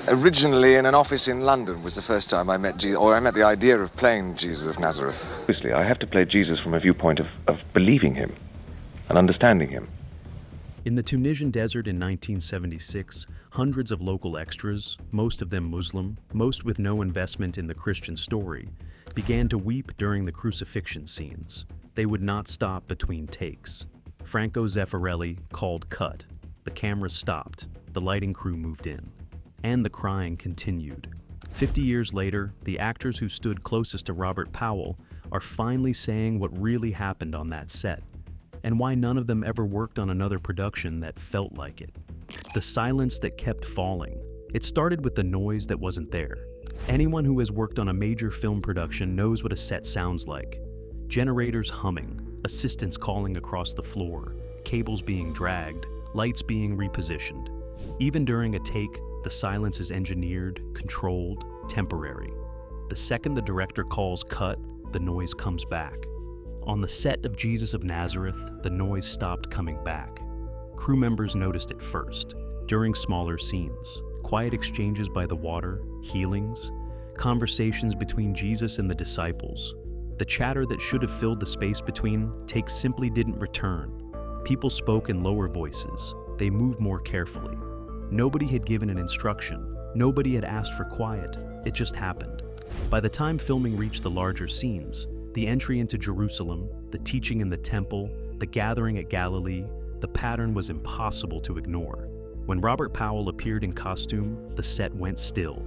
Originally in an office in London was the first time I met Jesus, or I met the idea of playing Jesus of Nazareth. Obviously, I have to play Jesus from a viewpoint of believing him and understanding him. In the Tunisian desert in 1976, hundreds of local extras, most of them Muslim, most with no investment in the Christian story, began to weep during the crucifixion scenes. They would not stop between takes. Franco Zeffirelli called cut. The camera stopped. The lighting crew moved in. And the crying continued. 50 years later, the actors who stood closest to Robert Powell are finally saying what really happened on that set, and why none of them ever worked on another production that felt like it. The silence that kept falling. It started with the noise that wasn't there. Anyone who has worked on a major film production knows what a set sounds like. Generators humming, assistants calling across the floor, cables being dragged, lights being repositioned. Even during a take, the silence is engineered, controlled, temporary. The second the director calls cut, the noise comes back. On the set of Jesus of Nazareth, the noise stopped coming back. Crew members noticed it first, during smaller scenes. Quiet exchanges by the water, healings, conversations between Jesus and the disciples. The chatter that should have filled the space between takes simply didn't return. People spoke in lower voices. They moved more carefully. Nobody had given an instruction. Nobody had asked for quiet. It just happened. By the time filming reached the larger scenes, the entry into Jerusalem, the teaching in the temple, the gathering at Galilee, the pattern was impossible to ignore. When Robert Powell appeared in costume, the set went still.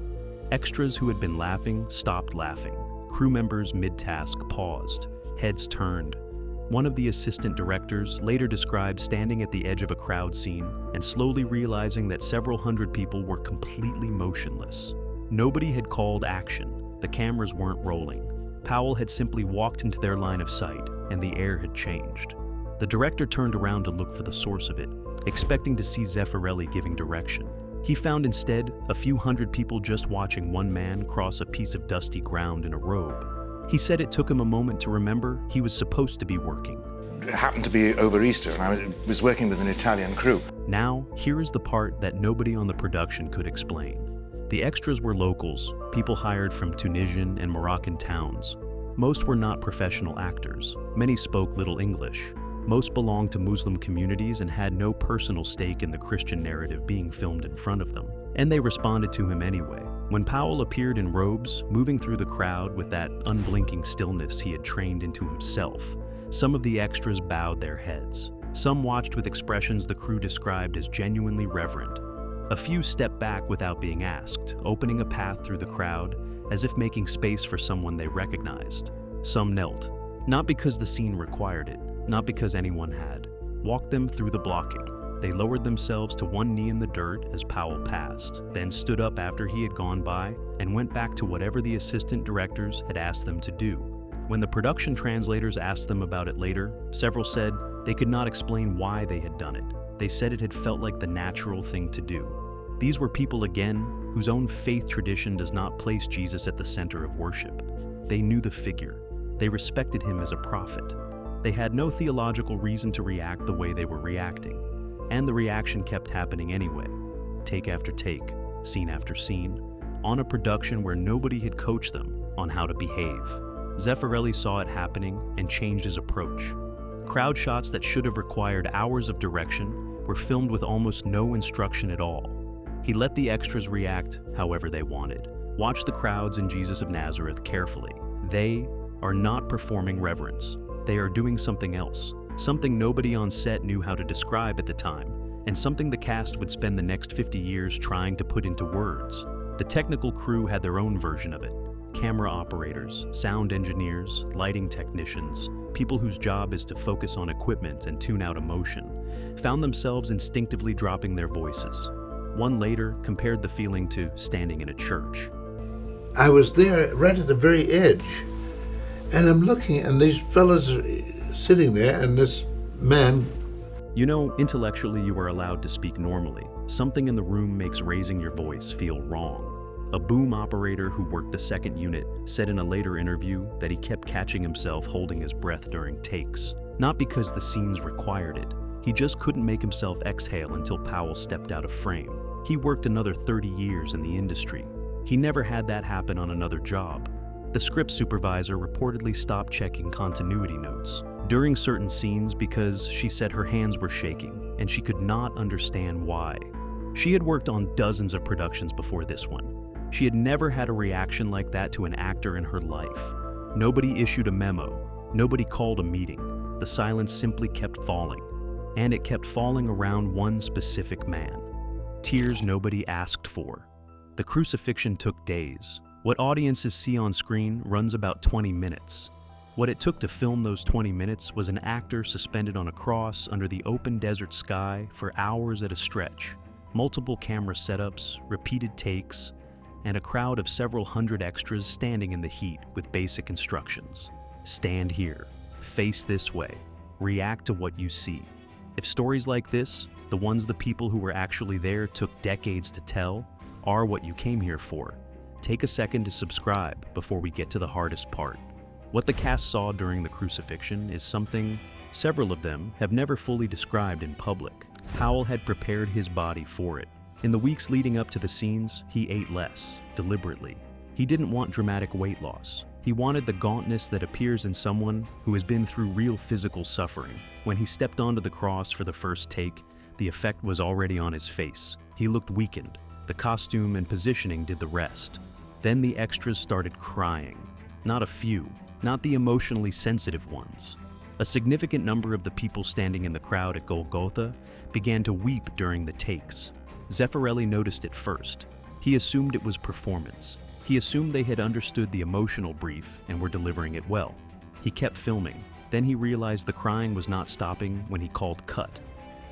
Extras who had been laughing stopped laughing. Crew members mid-task paused, heads turned. One of the assistant directors later described standing at the edge of a crowd scene and slowly realizing that several hundred people were completely motionless. Nobody had called action. The cameras weren't rolling. Powell had simply walked into their line of sight, and the air had changed. The director turned around to look for the source of it, expecting to see Zeffirelli giving direction. He found instead a few hundred people just watching one man cross a piece of dusty ground in a robe. He said it took him a moment to remember he was supposed to be working. It happened to be over Easter, and I was working with an Italian crew. Now, here is the part that nobody on the production could explain. The extras were locals, people hired from Tunisian and Moroccan towns. Most were not professional actors. Many spoke little English. Most belonged to Muslim communities and had no personal stake in the Christian narrative being filmed in front of them. And they responded to him anyway. When Powell appeared in robes, moving through the crowd with that unblinking stillness he had trained into himself, some of the extras bowed their heads. Some watched with expressions the crew described as genuinely reverent. A few stepped back without being asked, opening a path through the crowd, as if making space for someone they recognized. Some knelt, not because the scene required it, not because anyone had. Walked them through the blocking. They lowered themselves to one knee in the dirt as Powell passed, then stood up after he had gone by and went back to whatever the assistant directors had asked them to do. When the production translators asked them about it later, several said they could not explain why they had done it. They said it had felt like the natural thing to do. These were people, again, whose own faith tradition does not place Jesus at the center of worship. They knew the figure. They respected him as a prophet. They had no theological reason to react the way they were reacting. And the reaction kept happening anyway, take after take, scene after scene, on a production where nobody had coached them on how to behave. Zeffirelli saw it happening and changed his approach. Crowd shots that should have required hours of direction were filmed with almost no instruction at all. He let the extras react however they wanted. Watch the crowds in Jesus of Nazareth carefully. They are not performing reverence. They are doing something else, something nobody on set knew how to describe at the time, and something the cast would spend the next 50 years trying to put into words. The technical crew had their own version of it. Camera operators, sound engineers, lighting technicians, people whose job is to focus on equipment and tune out emotion, found themselves instinctively dropping their voices. One later compared the feeling to standing in a church. I was there right at the very edge, and I'm looking, and these fellas are sitting there, and this man. You know, intellectually you are allowed to speak normally. Something in the room makes raising your voice feel wrong. A boom operator who worked the second unit said in a later interview that he kept catching himself holding his breath during takes. Not because the scenes required it. He just couldn't make himself exhale until Powell stepped out of frame. He worked another 30 years in the industry. He never had that happen on another job. The script supervisor reportedly stopped checking continuity notes during certain scenes because she said her hands were shaking and she could not understand why. She had worked on dozens of productions before this one. She had never had a reaction like that to an actor in her life. Nobody issued a memo. Nobody called a meeting. The silence simply kept falling. And it kept falling around one specific man. Tears nobody asked for. The crucifixion took days. What audiences see on screen runs about 20 minutes. What it took to film those 20 minutes was an actor suspended on a cross under the open desert sky for hours at a stretch, multiple camera setups, repeated takes, and a crowd of several hundred extras standing in the heat with basic instructions. Stand here, face this way, react to what you see. If stories like this, the ones the people who were actually there took decades to tell, are what you came here for, take a second to subscribe before we get to the hardest part. What the cast saw during the crucifixion is something several of them have never fully described in public. Powell had prepared his body for it. In the weeks leading up to the scenes, he ate less, deliberately. He didn't want dramatic weight loss. He wanted the gauntness that appears in someone who has been through real physical suffering. When he stepped onto the cross for the first take, the effect was already on his face. He looked weakened. The costume and positioning did the rest. Then the extras started crying. Not a few, not the emotionally sensitive ones. A significant number of the people standing in the crowd at Golgotha began to weep during the takes. Zeffirelli noticed it first. He assumed it was performance. He assumed they had understood the emotional brief and were delivering it well. He kept filming. Then he realized the crying was not stopping when he called cut.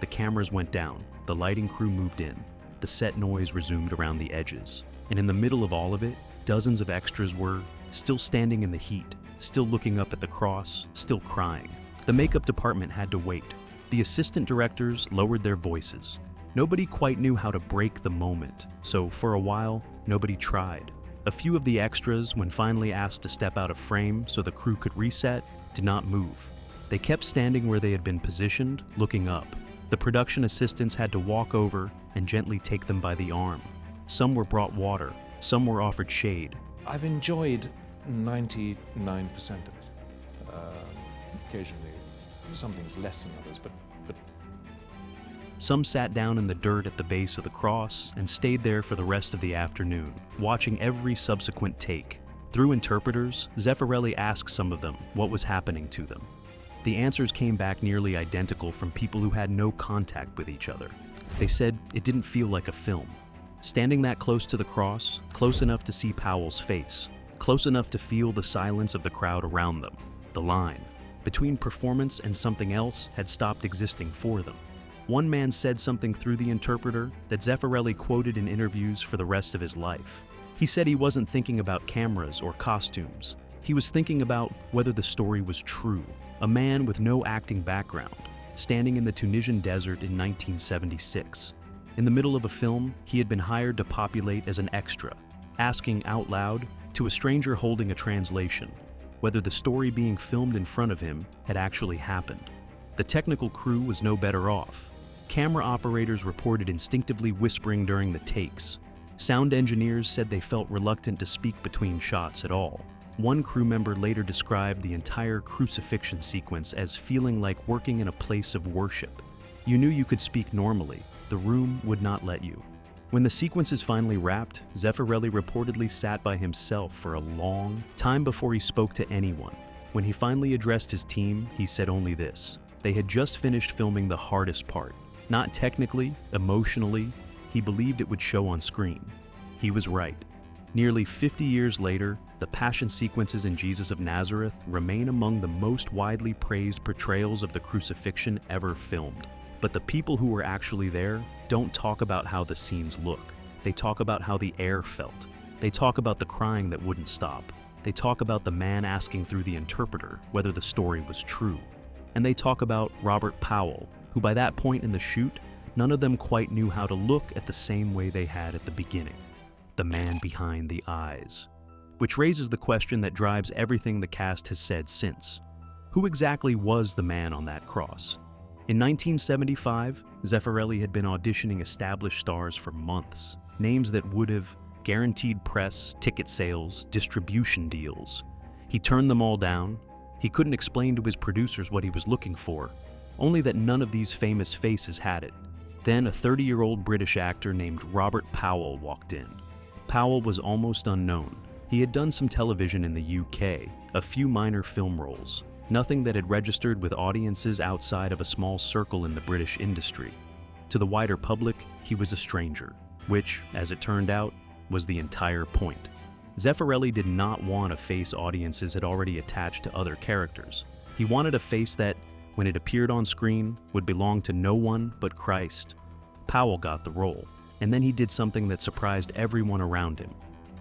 The cameras went down. The lighting crew moved in. The set noise resumed around the edges. And in the middle of all of it, dozens of extras were still standing in the heat, still looking up at the cross, still crying. The makeup department had to wait. The assistant directors lowered their voices. Nobody quite knew how to break the moment, so for a while, nobody tried. A few of the extras, when finally asked to step out of frame so the crew could reset, did not move. They kept standing where they had been positioned, looking up. The production assistants had to walk over and gently take them by the arm. Some were brought water, some were offered shade. I've enjoyed 99% of it. Occasionally, some things less than others, but Some sat down in the dirt at the base of the cross and stayed there for the rest of the afternoon, watching every subsequent take. Through interpreters, Zeffirelli asked some of them what was happening to them. The answers came back nearly identical from people who had no contact with each other. They said it didn't feel like a film. Standing that close to the cross, close enough to see Powell's face, close enough to feel the silence of the crowd around them, the line between performance and something else had stopped existing for them. One man said something through the interpreter that Zeffirelli quoted in interviews for the rest of his life. He said he wasn't thinking about cameras or costumes. He was thinking about whether the story was true. A man with no acting background, standing in the Tunisian desert in 1976. In the middle of a film, he had been hired to populate as an extra, asking out loud to a stranger holding a translation whether the story being filmed in front of him had actually happened. The technical crew was no better off. Camera operators reported instinctively whispering during the takes. Sound engineers said they felt reluctant to speak between shots at all. One crew member later described the entire crucifixion sequence as feeling like working in a place of worship. You knew you could speak normally. The room would not let you. When the sequences finally wrapped, Zeffirelli reportedly sat by himself for a long time before he spoke to anyone. When he finally addressed his team, he said only this. They had just finished filming the hardest part. Not technically, emotionally, he believed it would show on screen. He was right. Nearly 50 years later, the passion sequences in Jesus of Nazareth remain among the most widely praised portrayals of the crucifixion ever filmed. But the people who were actually there don't talk about how the scenes look. They talk about how the air felt. They talk about the crying that wouldn't stop. They talk about the man asking through the interpreter whether the story was true. And they talk about Robert Powell, who by that point in the shoot, none of them quite knew how to look at the same way they had at the beginning. The man behind the eyes. Which raises the question that drives everything the cast has said since. Who exactly was the man on that cross? In 1975, Zeffirelli had been auditioning established stars for months, names that would have guaranteed press, ticket sales, distribution deals. He turned them all down. He couldn't explain to his producers what he was looking for, only that none of these famous faces had it. Then a 30-year-old British actor named Robert Powell walked in. Powell was almost unknown. He had done some television in the UK, a few minor film roles, nothing that had registered with audiences outside of a small circle in the British industry. To the wider public, he was a stranger, which, as it turned out, was the entire point. Zeffirelli did not want a face audiences had already attached to other characters. He wanted a face that, when it appeared on screen, would belong to no one but Christ. Powell got the role, and then he did something that surprised everyone around him.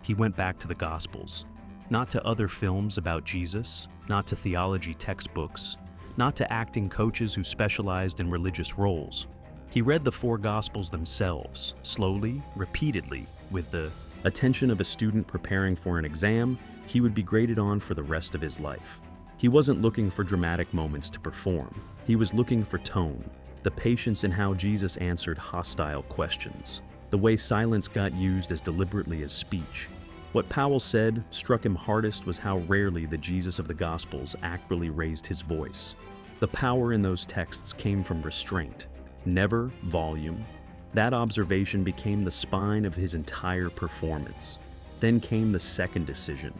He went back to the Gospels. Not to other films about Jesus, not to theology textbooks, not to acting coaches who specialized in religious roles. He read the 4 Gospels themselves, slowly, repeatedly, with the attention of a student preparing for an exam he would be graded on for the rest of his life. He wasn't looking for dramatic moments to perform. He was looking for tone, the patience in how Jesus answered hostile questions, the way silence got used as deliberately as speech. What Powell said struck him hardest was how rarely the Jesus of the Gospels actually raised his voice. The power in those texts came from restraint, never volume. That observation became the spine of his entire performance. Then came the second decision,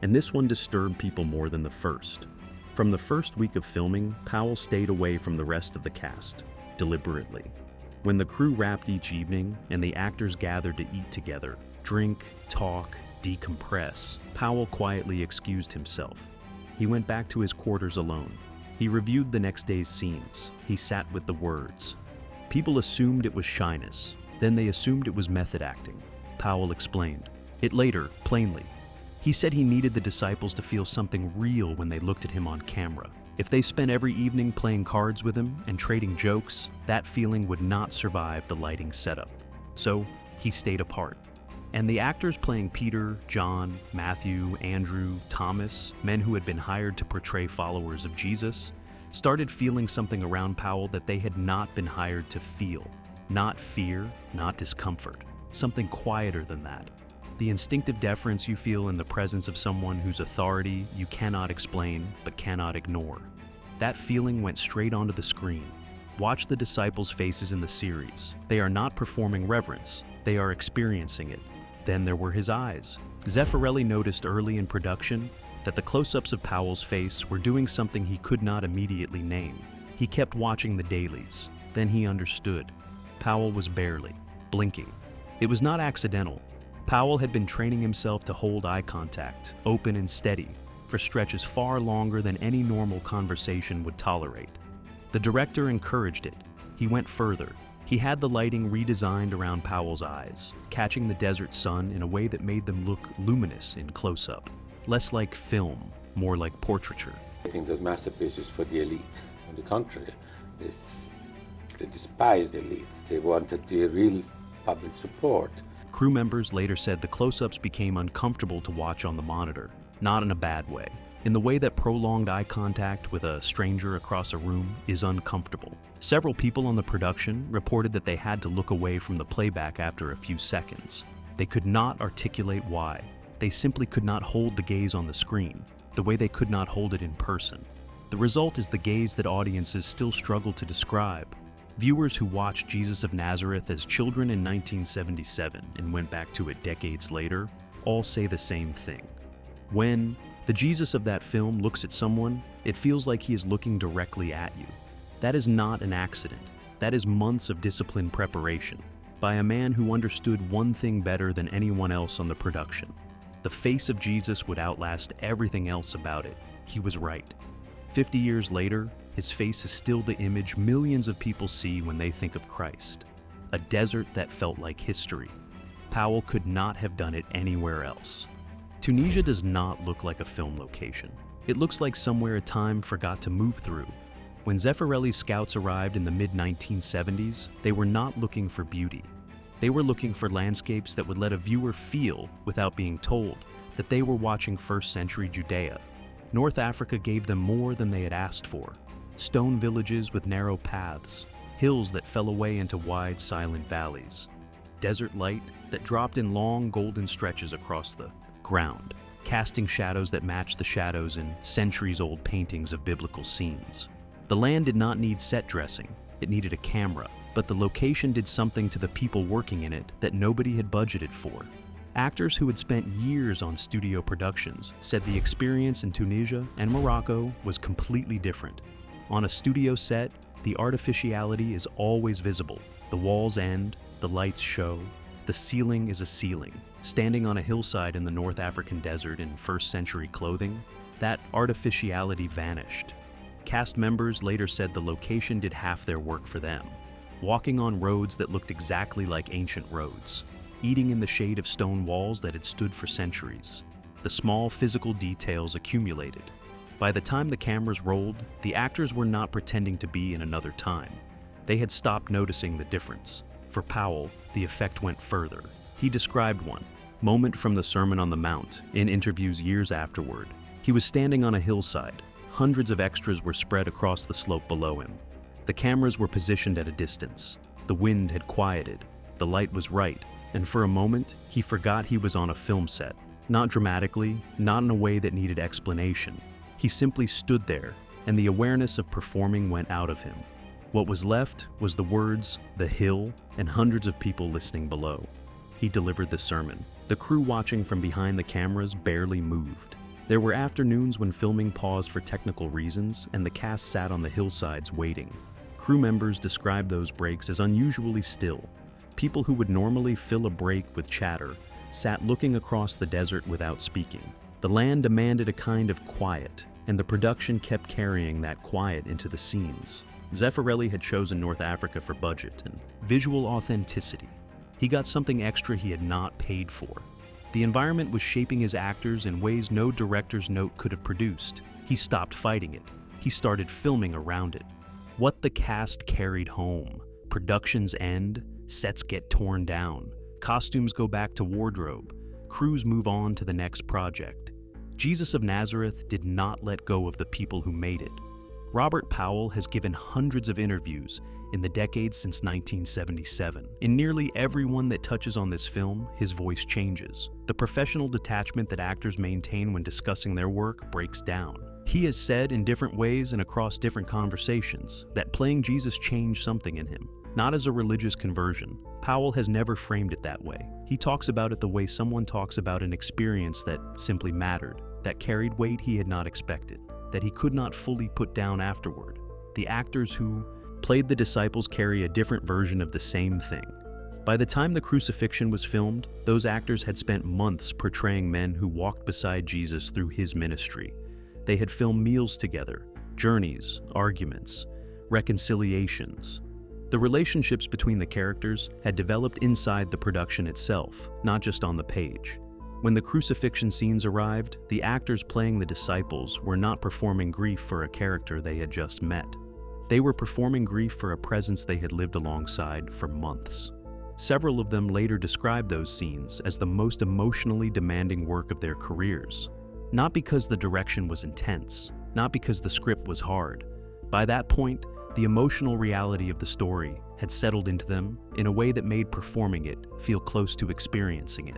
and this one disturbed people more than the first. From the first week of filming, Powell stayed away from the rest of the cast, deliberately. When the crew wrapped each evening and the actors gathered to eat together, drink, talk, decompress, Powell quietly excused himself. He went back to his quarters alone. He reviewed the next day's scenes. He sat with the words. People assumed it was shyness. Then they assumed it was method acting. Powell explained it later, plainly. He said he needed the disciples to feel something real when they looked at him on camera. If they spent every evening playing cards with him and trading jokes, that feeling would not survive the lighting setup. So he stayed apart. And the actors playing Peter, John, Matthew, Andrew, Thomas, men who had been hired to portray followers of Jesus, started feeling something around Powell that they had not been hired to feel. Not fear, not discomfort. Something quieter than that. The instinctive deference you feel in the presence of someone whose authority you cannot explain but cannot ignore. That feeling went straight onto the screen. Watch the disciples' faces in the series. They are not performing reverence. They are experiencing it. Then there were his eyes. Zeffirelli noticed early in production that the close-ups of Powell's face were doing something he could not immediately name. He kept watching the dailies. Then he understood. Powell was barely blinking. It was not accidental. Powell had been training himself to hold eye contact, open and steady, for stretches far longer than any normal conversation would tolerate. The director encouraged it. He went further. He had the lighting redesigned around Powell's eyes, catching the desert sun in a way that made them look luminous in close-up, less like film, more like portraiture. I think those masterpieces for the elite. On the contrary, they despised the elite. They wanted the real public support. Crew members later said the close-ups became uncomfortable to watch on the monitor, not in a bad way, in the way that prolonged eye contact with a stranger across a room is uncomfortable. Several people on the production reported that they had to look away from the playback after a few seconds. They could not articulate why. They simply could not hold the gaze on the screen, the way they could not hold it in person. The result is the gaze that audiences still struggle to describe. Viewers who watched Jesus of Nazareth as children in 1977 and went back to it decades later all say the same thing. When the Jesus of that film looks at someone, it feels like he is looking directly at you. That is not an accident. That is months of disciplined preparation by a man who understood one thing better than anyone else on the production. The face of Jesus would outlast everything else about it. He was right. 50 years later, his face is still the image millions of people see when they think of Christ. A desert that felt like history. Powell could not have done it anywhere else. Tunisia does not look like a film location. It looks like somewhere a time forgot to move through. When Zeffirelli's scouts arrived in the mid-1970s, they were not looking for beauty. They were looking for landscapes that would let a viewer feel, without being told, that they were watching first-century Judea. North Africa gave them more than they had asked for. Stone villages with narrow paths, hills that fell away into wide, silent valleys, desert light that dropped in long, golden stretches across the ground, casting shadows that matched the shadows in centuries-old paintings of biblical scenes. The land did not need set dressing, it needed a camera, but the location did something to the people working in it that nobody had budgeted for. Actors who had spent years on studio productions said the experience in Tunisia and Morocco was completely different. On a studio set, the artificiality is always visible. The walls end, the lights show, the ceiling is a ceiling. Standing on a hillside in the North African desert in first-century clothing, that artificiality vanished. Cast members later said the location did half their work for them. Walking on roads that looked exactly like ancient roads. Eating in the shade of stone walls that had stood for centuries. The small physical details accumulated. By the time the cameras rolled, the actors were not pretending to be in another time. They had stopped noticing the difference. For Powell, the effect went further. He described one moment from the Sermon on the Mount in interviews years afterward. He was standing on a hillside. Hundreds of extras were spread across the slope below him. The cameras were positioned at a distance. The wind had quieted. The light was right. And for a moment, he forgot he was on a film set. Not dramatically, not in a way that needed explanation. He simply stood there, and the awareness of performing went out of him. What was left was the words, the hill, and hundreds of people listening below. He delivered the sermon. The crew watching from behind the cameras barely moved. There were afternoons when filming paused for technical reasons, and the cast sat on the hillsides waiting. Crew members described those breaks as unusually still. People who would normally fill a break with chatter sat looking across the desert without speaking. The land demanded a kind of quiet, and the production kept carrying that quiet into the scenes. Zeffirelli had chosen North Africa for budget and visual authenticity. He got something extra he had not paid for. The environment was shaping his actors in ways no director's note could have produced. He stopped fighting it. He started filming around it. What the cast carried home. Productions end, sets get torn down, costumes go back to wardrobe, crews move on to the next project. Jesus of Nazareth did not let go of the people who made it. Robert Powell has given hundreds of interviews in the decades since 1977. In nearly every one that touches on this film, his voice changes. The professional detachment that actors maintain when discussing their work breaks down. He has said in different ways and across different conversations that playing Jesus changed something in him. Not as a religious conversion. Powell has never framed it that way. He talks about it the way someone talks about an experience that simply mattered, that carried weight he had not expected, that he could not fully put down afterward. The actors who played the disciples carry a different version of the same thing. By the time the crucifixion was filmed, those actors had spent months portraying men who walked beside Jesus through his ministry. They had filmed meals together, journeys, arguments, reconciliations. The relationships between the characters had developed inside the production itself, not just on the page. When the crucifixion scenes arrived, the actors playing the disciples were not performing grief for a character they had just met. They were performing grief for a presence they had lived alongside for months. Several of them later described those scenes as the most emotionally demanding work of their careers. Not because the direction was intense, not because the script was hard. By that point, the emotional reality of the story had settled into them in a way that made performing it feel close to experiencing it.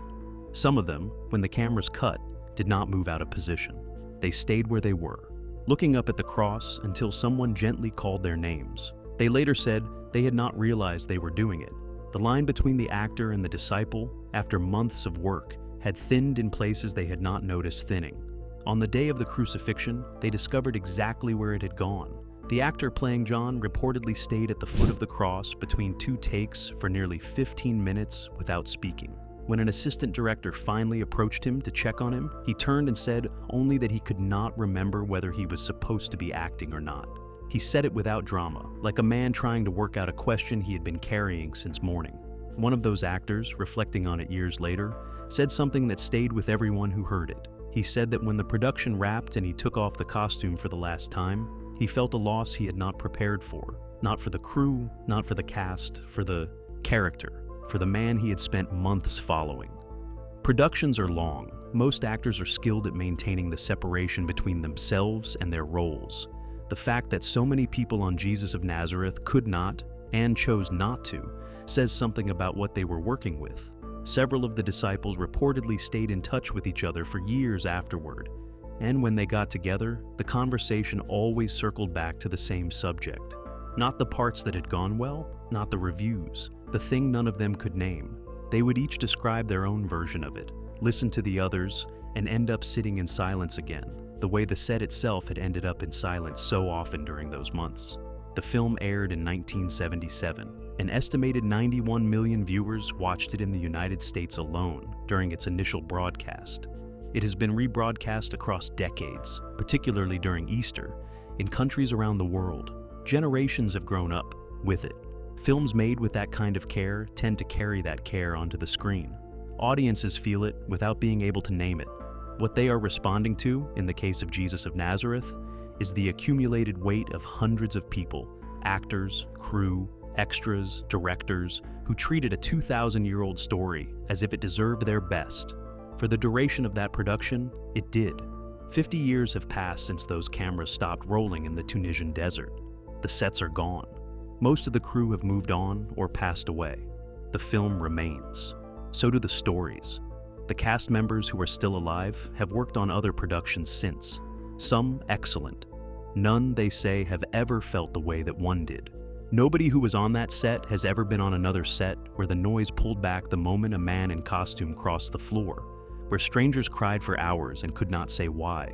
Some of them, when the cameras cut, did not move out of position. They stayed where they were, looking up at the cross until someone gently called their names. They later said they had not realized they were doing it. The line between the actor and the disciple, after months of work, had thinned in places they had not noticed thinning. On the day of the crucifixion, they discovered exactly where it had gone. The actor playing John reportedly stayed at the foot of the cross between two takes for nearly 15 minutes without speaking. When an assistant director finally approached him to check on him, he turned and said only that he could not remember whether he was supposed to be acting or not. He said it without drama, like a man trying to work out a question he had been carrying since morning. One of those actors, reflecting on it years later, said something that stayed with everyone who heard it. He said that when the production wrapped and he took off the costume for the last time, he felt a loss he had not prepared for. Not for the crew, not for the cast, for the character, for the man he had spent months following. Productions are long. Most actors are skilled at maintaining the separation between themselves and their roles. The fact that so many people on Jesus of Nazareth could not and chose not to, says something about what they were working with. Several of the disciples reportedly stayed in touch with each other for years afterward, and when they got together, the conversation always circled back to the same subject. Not the parts that had gone well, not the reviews, the thing none of them could name. They would each describe their own version of it, listen to the others, and end up sitting in silence again, the way the set itself had ended up in silence so often during those months. The film aired in 1977. An estimated 91 million viewers watched it in the United States alone during its initial broadcast. It has been rebroadcast across decades, particularly during Easter, in countries around the world. Generations have grown up with it. Films made with that kind of care tend to carry that care onto the screen. Audiences feel it without being able to name it. What they are responding to, in the case of Jesus of Nazareth, is the accumulated weight of hundreds of people, actors, crew, extras, directors, who treated a 2,000-year-old story as if it deserved their best. For the duration of that production, it did. 50 years have passed since those cameras stopped rolling in the Tunisian desert. The sets are gone. Most of the crew have moved on or passed away. The film remains. So do the stories. The cast members who are still alive have worked on other productions since. Some excellent. None, they say, have ever felt the way that one did. Nobody who was on that set has ever been on another set where the noise pulled back the moment a man in costume crossed the floor, where strangers cried for hours and could not say why,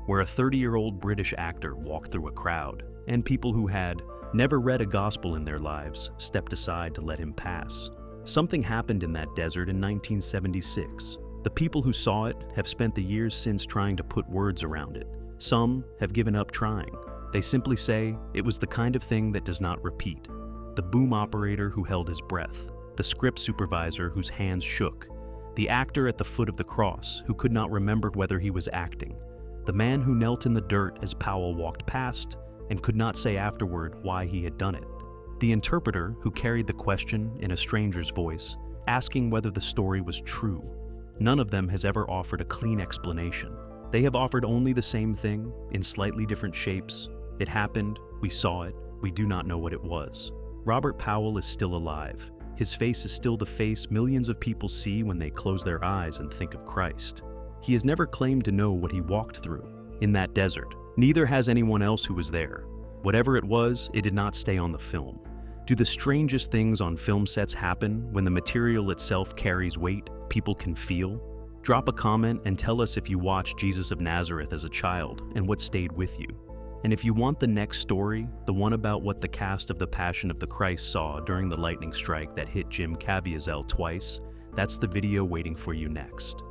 where a 30-year-old British actor walked through a crowd, and people who had never read a gospel in their lives stepped aside to let him pass. Something happened in that desert in 1976. The people who saw it have spent the years since trying to put words around it. Some have given up trying. They simply say it was the kind of thing that does not repeat. The boom operator who held his breath, the script supervisor whose hands shook, the actor at the foot of the cross who could not remember whether he was acting, the man who knelt in the dirt as Powell walked past and could not say afterward why he had done it, the interpreter who carried the question in a stranger's voice, asking whether the story was true. None of them has ever offered a clean explanation. They have offered only the same thing, in slightly different shapes. It happened, we saw it, we do not know what it was. Robert Powell is still alive. His face is still the face millions of people see when they close their eyes and think of Christ. He has never claimed to know what he walked through in that desert. Neither has anyone else who was there. Whatever it was, it did not stay on the film. Do the strangest things on film sets happen when the material itself carries weight people can feel? Drop a comment and tell us if you watched Jesus of Nazareth as a child and what stayed with you. And if you want the next story, the one about what the cast of The Passion of the Christ saw during the lightning strike that hit Jim Caviezel twice, that's the video waiting for you next.